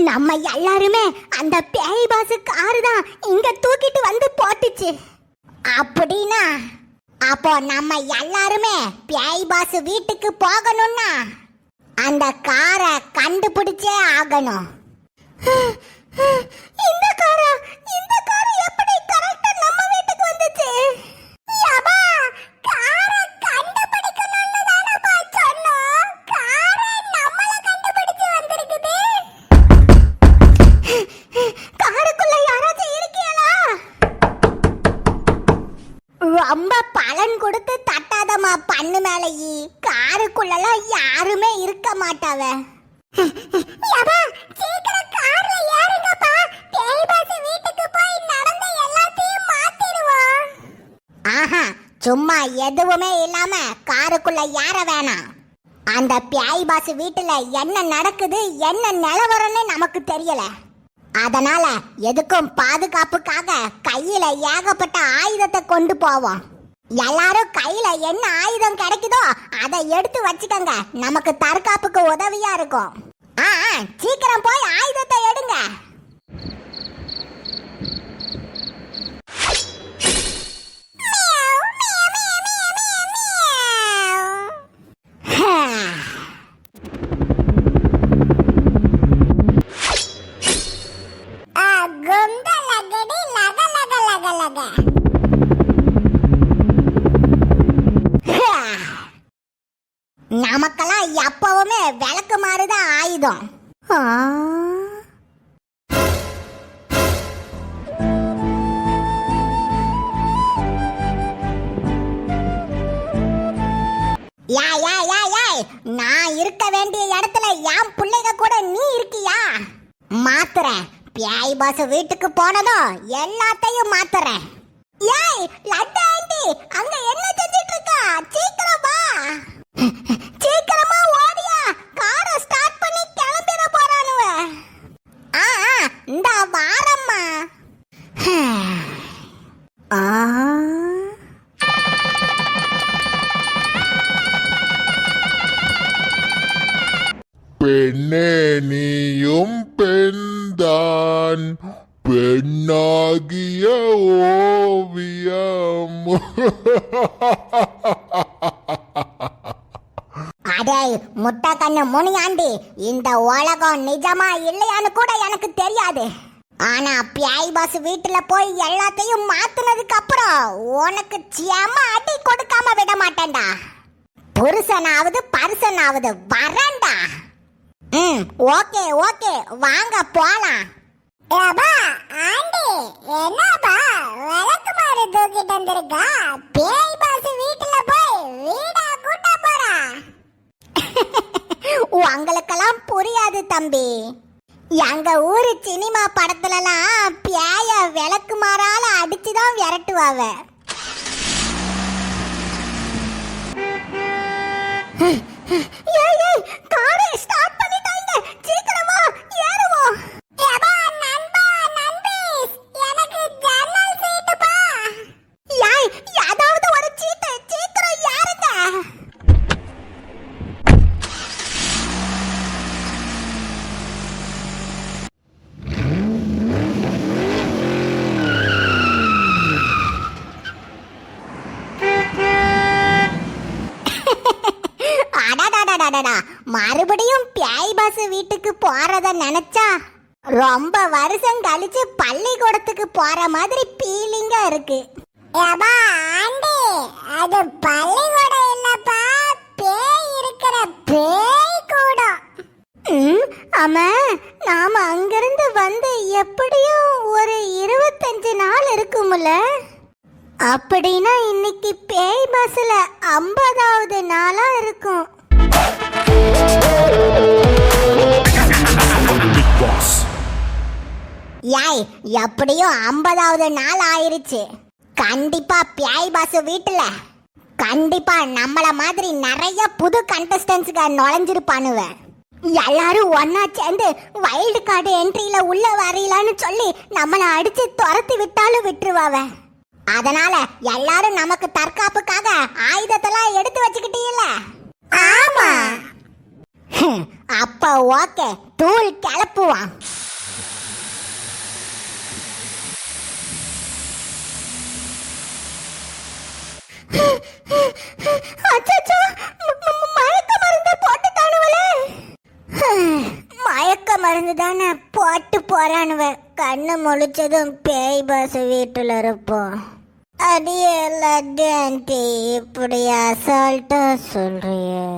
நம்ம எல்லாருமே அந்த பேய் பாஸ் காரு தான் இங்க தூக்கிட்டு வந்து போட்டுச்சு. அப்படின்னா அப்போ நம்ம எல்லாருமே பேய் பாஸ் வீட்டுக்கு போகணும்னா அந்த காரை கண்டுபிடிச்சே ஆகணும். இந்த காரை எப்படி கரெக்ட்டா நம்ம வீட்டுக்கு வந்துச்சு? யப்பா, காரை கண்டுபிடிக்கணும்னு தானப்பா சொன்னோம். காரை நம்மள கண்டுபிடிச்சு வந்திருக்குது. காருக்குள்ள யாராச்சும் இருக்கீங்களா? ரொம்ப பலன் கொடுத்து தட்டாதமா பண்ணு மேலேயே. காருக்குள்ளலாம் யாருமே இருக்க மாட்டாவ. யப்பா, சீக்கிரம் கார்ல ஏறுங்கப்பா. பேய் பாஸ் வீட்டுக்கு போய் நடந்த எல்லாத்தையும் மாத்திடுவோம். ஆஹா, சும்மா எதுவுமே இல்லாம காருக்குள்ள ஏற வேணாம். அந்த பேய் பாஸ் வீட்டுல என்ன நடக்குது, என்ன நிலவரம்னு நமக்கு தெரியல. அதனால எதுக்கும் பாதுகாப்புக்காக கையில ஏகப்பட்ட ஆயுதத்தை கொண்டு போவோம். எல்லாரும் கையில என்ன ஆயுதம் கிடைக்குதோ அதை எடுத்து வச்சுக்கங்க. நமக்கு தற்காப்புக்கு உதவியா இருக்கும். சீக்கிரம் போய் ஆயுதத்தை எடுங்க. நமக்கெல்லாம் எப்பவுமே விளக்கு மாதிரிதான் ஆயுதம். நான் இருக்க வேண்டிய இடத்துல என் பிள்ளைங்க கூட நீ இருக்கியா? மாத்துறேன். பேய் பாஸ் வீட்டுக்கு போனதும் எல்லாத்தையும் மாத்துறேன். ஏய் லட்டு ஆண்டி, அங்க என்ன செஞ்சிட்டு இருக்கா? சீக்கிரம் வா. சீக்கிரமா ஓடியா. காரை ஸ்டார்ட் பண்ணி கிளம்பிட போறானுவ. இந்த வாரம்மா. பெண்ணே, நீயும் பெண்தான், பெண்ணாகிய ஓவியம். அடே முட்டை கண்ணு முனியாண்டி, இந்த உலகம் நிஜமா இல்லையான்னு கூட எனக்கு தெரியாது. ஆனா பேய் பாஸ் வீட்டுல போய் எல்லாத்தையும் மாத்துனதுக்கு அப்புறம் உனக்கு செம அடி கொடுக்காம விட மாட்டேன்டா. புருஷனாவது பருசனாவது வரேன்டா. ஓகே ஓகே, வாங்க போலாம். ஏபா ஆண்டி, என்னப்பா விளக்கு மாறு தூக்கிட்டு வந்திருக்கா? பேய் பாஸ் வீட்டுல போய் வீடா கூட்ட போறா? உங்களுக்கெல்லாம் புரியாது தம்பி. எங்க ஊரு சினிமா படத்துலலாம் பேய விளக்கு மாறால அடிச்சுதான் விரட்டுவாவ. ஏய் காரை ஸ்டார்ட் பண்ணிட்டாங்க. சீக்கிரம் வா, ஏறுவோம். ஏபா நண்பா, நண்பீஸ், எனக்கு ஜன்னல் சீட்டு பா. ஏய் ஏதாவது ஒரு சீட்டு, சீக்கிரம் ஏறுங்க. மறுபடியும் பேய் பாஸ் வீட்டுக்கு போறத நினைச்சா ரொம்ப வருஷம் கழிச்சு பள்ளிக்கூடத்துக்கு போற மாதிரி ஃபீலிங்கா இருக்கு. ஏபா ஆண்டி, அது பள்ளிக்கூடம் இல்லப்பா, பேய் இருக்கிற பேய் கூடம். ஆமா, நாம அங்கிருந்து வந்து எப்படியும் ஒரு 25 நாள் இருக்கும்ல. அப்படின்னா இன்னைக்கு பேய் பாஸ்ல 50வது நாளா இருக்கும். யாய், எப்படியும் 50வது நாள் ஆயிருச்சு. கண்டிப்பா பேய் பாஸ் வீட்டுல கண்டிப்பா நம்மள மாதிரி நிறைய புது கண்டஸ்டன்ட்ஸ்க நுழைஞ்சிருப்பானுவ. எல்லாரும் ஒன்னா சேர்ந்து வைல்டு கார்டு என்ட்ரியில உள்ள வரையலான்னு சொல்லி நம்மள அடிச்சு துரத்தி விட்டாலும் விட்டுருவாவ. அதனால எல்லாரும் நமக்கு தற்காப்புக்காக ஆயுதத்தெல்லாம் எடுத்து வச்சுக்கிட்டீங்கள? ஆமா. அப்ப ஓகே, தூள் கிளப்புவான். அச்சச்சோ, மயக்க மருந்து போட்டுட்டானுவலே. மயக்க மருந்து தானே போட்டு போறானுவ. கண்ணு முழிச்சதும் பேய் பாஸ் வீட்டுல இருப்போம். அடியே லட்டான்டி, இப்படி அசால்ட்டா சொல்றியே.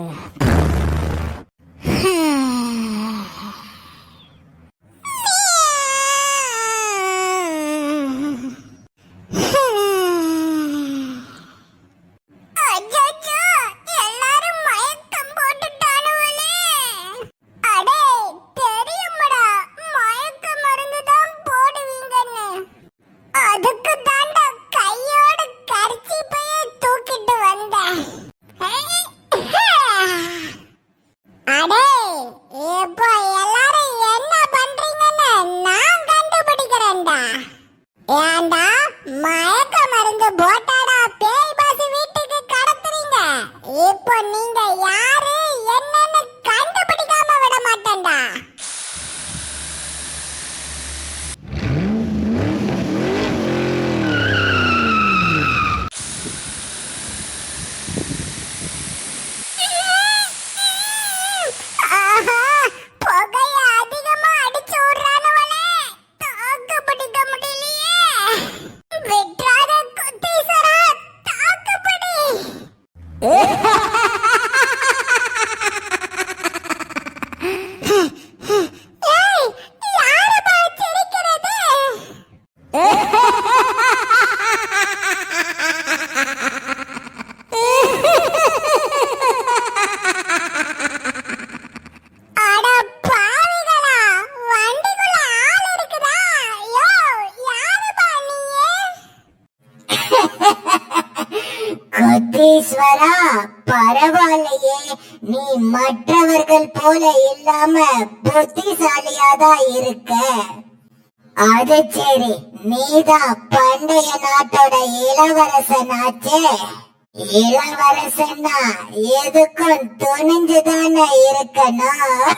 ஏண்டா மயக்க மருந்து போட்டாடா பேய் பாஸ் வீட்டுக்கு கடத்துறீங்க? இப்போ நீங்க யாரு என்னன்னு கண்டுபிடிக்காம விட மாட்டேன்டா. ஆஹா, புகைய அதிகமா அடிச்சு விடுறானுவலே, தாக்கு பிடிக்க முடியலையே. விட்றாத குட்டீஸ்வரா, தாக்கு பிடி. ஏய், யாருப்பா சிரிக்கிறது? அட பாவிகளா, வண்டிக்குள்ள ஆள் இருக்குதா? யோ, யாருப்பா நீயே? குட்டீஸ்வரா, பரவாயில்லையே, நீ மற்றவர்கள் போல இல்லாம புத்திசாலியாதான் இருக்க. அது சரி, நீதான் பண்டைய நாட்டோட இளவரசனாச்சே. இளவரசன்னா எதுக்கும் துணிஞ்சுதானே இருக்கணும்.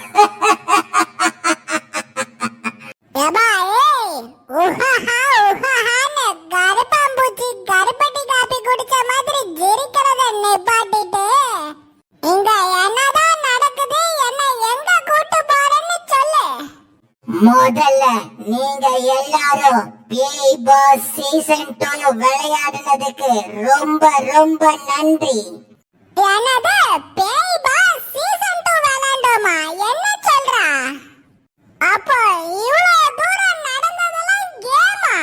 ஏபா, ஏய், உஹாஹா, உஹாஹான்னு கருப்பாம்பூச்சி கருப்பட்டி காபி குடிச்ச மாதிரி ஜெரிக்கிறத நிப்பாட்டிட்டு, இங்க என்னதான் நடக்குது, என்ன எங்க கூட்டு போறேன்னு சொல்லு. முதல்ல நீங்க எல்லாரும் பேய் பாஸ் சீசன் 2 விளையாடுனதுக்கு ரொம்ப ரொம்ப நன்றி. என்னது, பேய் பாஸ் சீசன் 2 விளையாண்டோமா? என்ன சொல்றா? அப்போ இவ்வளவு தூரம் நடந்ததெல்லாம் கேமா?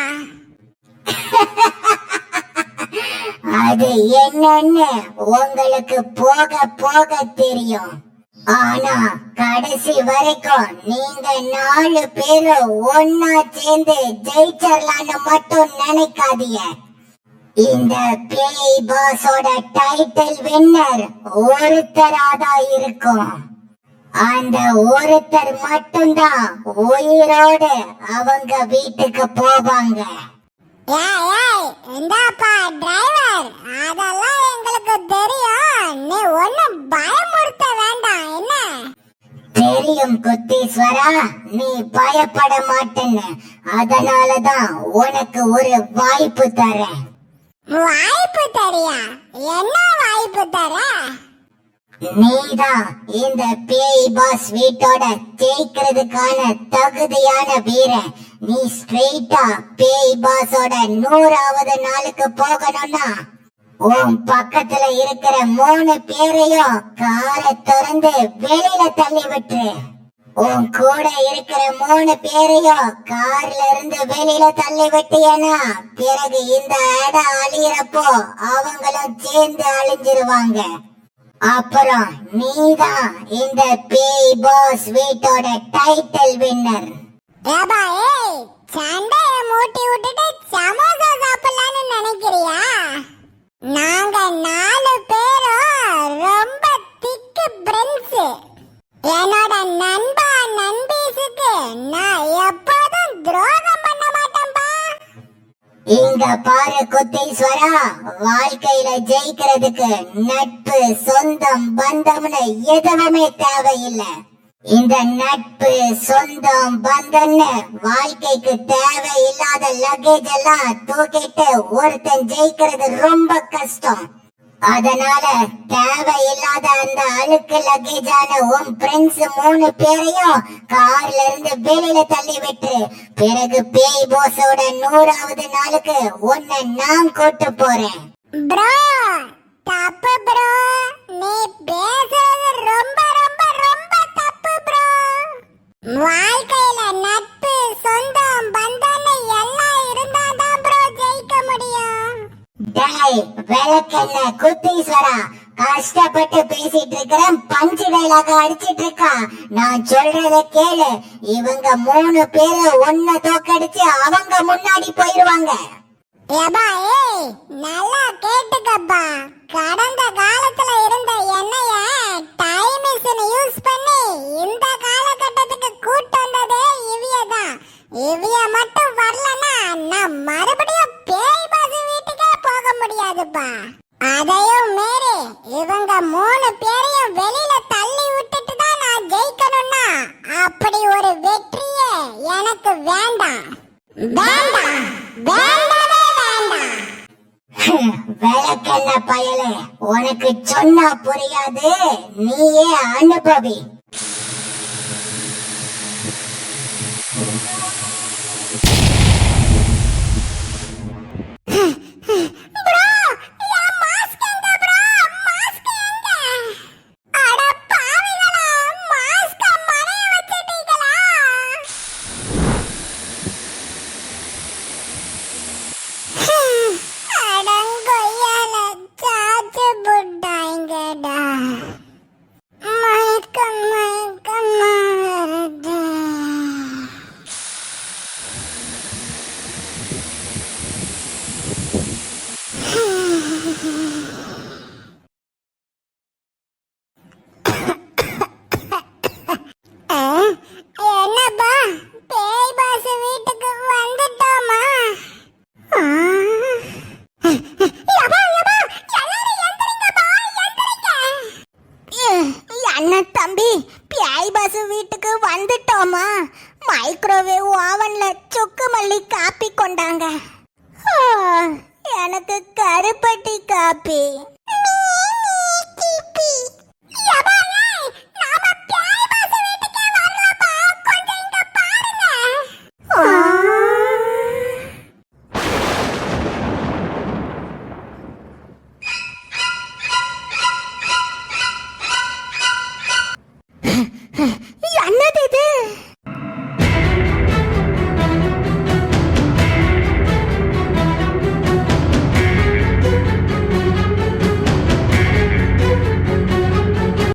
அது என்னன்னு உங்களுக்கு போக போக தெரியும். ஆனா கடைசி வரைக்கும் நீங்க 4 பேரும் ஒன்னா சேர்ந்து ஜெயிச்சிடலான்னு மட்டும் நினைக்காதீங்க. இந்த பேய் பாஸோட டைட்டில் வின்னர் ஒருத்தராதான் இருக்கும். அந்த ஒருத்தர் மட்டும்தான் உயிரோடு அவங்க வீட்டுக்கு போவாங்க. இந்தாப்பா டிரைவர், அதெல்லாம் எங்களுக்கு தெரியும். நீ ஒண்ணும் பயமுறுத்த வேண்டாம். என்ன தெரியும் குட்டீஸ்வரா, நீ பயப்பட மாட்டேன்னு. அதனாலதான் உனக்கு ஒரு வாய்ப்பு தரேன். வாய்ப்பு தரியா? என்ன வாய்ப்பு தர? நீதான் இந்த பேய் பாஸ் வீட்டோட ஜெயிக்கிறதுக்கான தகுதியான வீரன். நீ ஸ்ட்ரெயிட்டா பேய் பாஸோட 100வது நாளுக்கு போகணும்னா உன் பக்கத்துல இருக்கிற 3 பேரையும் காரை திறந்து வெளியில தள்ளி விட்டு, உன் கூட இருக்கிற 3 பேரையும் கார்ல இருந்து வெளியில தள்ளி விட்டியனா, பிறகு இந்த இடம் அழியறப்போ அவங்களும் சேர்ந்து அழிஞ்சிருவாங்க. அப்புறம் நீதான் இந்த பேய் பாஸ் வீட்டோட டைட்டில் வின்னர். ஏபா, ஏய், சண்டைய மூட்டி விட்டுட்டு சமோசா சாப்பிடலான்னு நினைக்கிறியா? நாங்க 4 பேரும் ரொம்ப திக்கு பிரெண்ட்ஸ். என்னோட நண்பா நண்பீஸுக்கு நான் எப்போதும் துரோகம் பண்ண மாட்டேன்பா. இங்க பாரு குட்டீஸ்வரா, வாழ்க்கையில ஜெயிக்கிறதுக்கு நட்பு, சொந்தம், பந்தம்னு எதுவுமே தேவையில்லை. இந்த நட்பு, சொந்தம், பந்தம்னு வாழ்க்கைக்கு தேவையில்லாத லக்கேஜ் எல்லாம் தூக்கிட்டு ஒருத்தன் ஜெயிக்கிறது ரொம்ப கஷ்டம். அதனால தேவையில்லாத அந்த அழுக்கு லக்கேஜான உன் ஃப்ரெண்ட்ஸ் 3 பேரையும் கார்ல இருந்து வெளியில தள்ளி விட்டு பிறகு பேய் போஸோட 100வது நாளுக்கு உன்னை நான் கூட்டு போறேன். ப்ரோ தப்பு ப்ரோ, நீ பேசுறது ரொம்ப ரொம்ப ரொம்ப தப்பு ப்ரோ. வாழ்க்கையில நட்பு சொந்தம் பந்தம்னு எல்லாம் இருந்தாதான் ப்ரோ ஜெயிக்க முடியும். டேய் விளக்கென்ன குத்தீஸ்வரா, கஷ்டப்பட்டு பேசிட்டு இருக்கிறேன், பஞ்சு டைலாக அடிச்சிட்டு இருக்கா. நான் சொல்றத கேளு, இவங்க 3 பேரு ஒன்ன தோக்கடிச்சு அவங்க முன்னாடி போயிருவாங்க. ஏபா ஏய் நல்லா கேட்டுக்கப்பா, கடந்த காலத்துல இருந்த என்னைய டைம் மிஷின் யூஸ் பண்ணி இந்த காலகட்டத்துக்கு கூட்டு வந்ததே இவியதான். இவிய மட்டும் வரலனா நான் மறுபடியும் பேய் பாஸ் வீட்டுக்கே போக முடியாதுப்பா. அதையும் மீறி இவங்க 3 பேரையும் வெளியில தள்ளி விட்டுட்டு தான் நான் ஜெயிக்கணும்னா அப்படி ஒரு வெற்றியே எனக்கு வேண்டாம். வேண்டாம் வேண்டாம் வேண்டாம். விளக்கென்ன பயலே, உனக்கு சொன்னா புரியாது, நீயே அனுபவி.